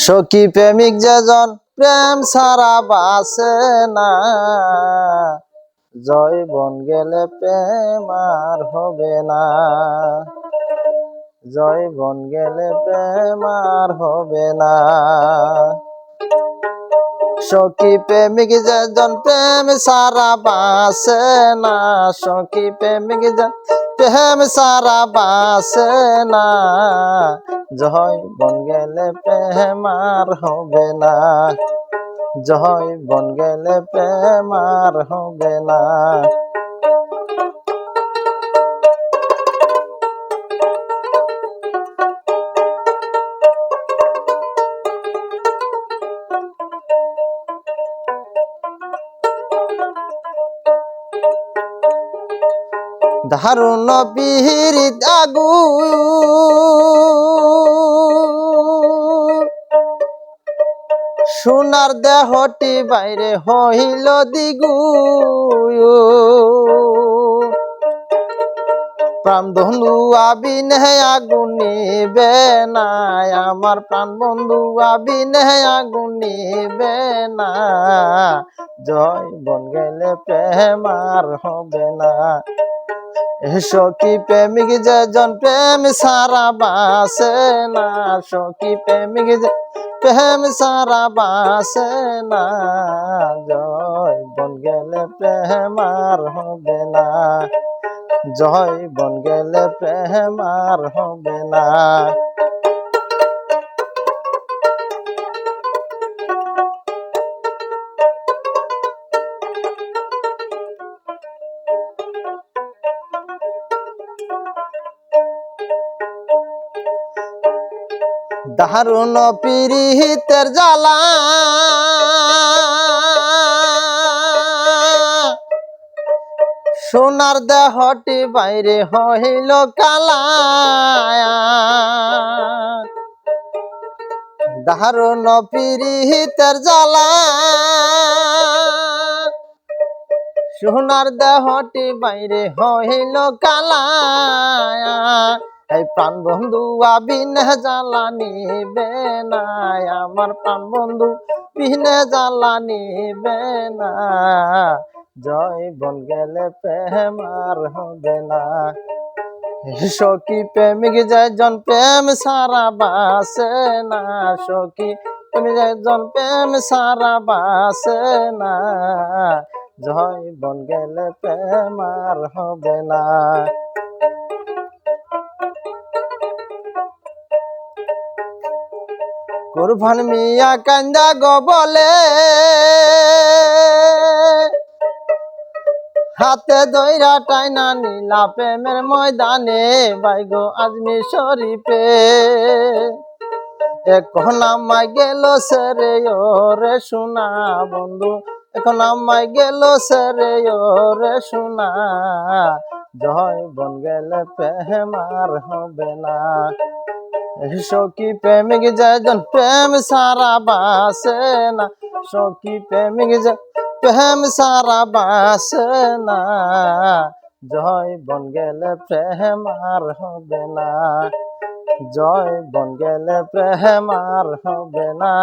সখী প্রেমিক যেজন প্রেম ছাড়া বাসে না, জয়বন গেলে প্রেম আর হবে না, জয়বন গেলে প্রেম আর হবে না। সখী প্রেমিক যেজন প্রেম ছাড়া বাসে না, সখী প্রেমিক প্রেম ছাড়া বাসে না, জয়বন গেলে প্রেম আর হবে না, জয়বন গেলে প্রেম আর হবে না। দারুণ পিরিত আগু সোনার দেহটি বাইরে হইল দিগু, প্রাণ বন্ধু আবিনে আগুন নিবে না, আমার প্রাণ বন্ধু আবিনে আগুন নিবে না, জয়বন গেলে প্রেম আর হবে না। সখী প্রেমিক যেজন প্রেম ছাড়া বাসে না, সখী প্রেমিক প্রেম ছাড়া বাসে না, জয়বন গেলে প্রেম আর হবে না, জয়বন গেলে প্রেম আর হবে না। দারুণ পিরিতের জ্বালা সোনার দেহটি বাইরে হইল কালা, দারুণ পিরিতের জ্বালা সোনার দেহটি বাইরে হইল কালা, এই প্রাণ বন্ধু আবিনে জ্বালা নিবে না, আমার প্রাণ বন্ধু বিনে জ্বালা নিবে না, জয়বন গেলে প্রেম আর হবে না। সখী প্রেমিক যেজন প্রেম ছাড়া বাসে না, সখী প্রেমিক যেজন প্রেম ছাড়া বাসে না, জয়বন গেলে প্রেম আর হবে না। কুরবান মিয়া কান্দা গো বলে, হাতে দইরা টাইনা নীলা প্রেমের ময়দানে বাইগো আজমির শরীফে, এখন আমায় গেল সেরে ওরে শোনা বন্ধু, এখন আমায় গেল সেরে ওরে শোনা, জয়বন গেলে প্রেম আর হবে না। সখী প্রেমিক যেজন প্রেম ছাড়া বাসে না, সখী প্রেমিক প্রেম ছাড়া বাসে না, জয়বন গেলে প্রেম আর হবে না, জয়বন গেলে প্রেম আর হবে না।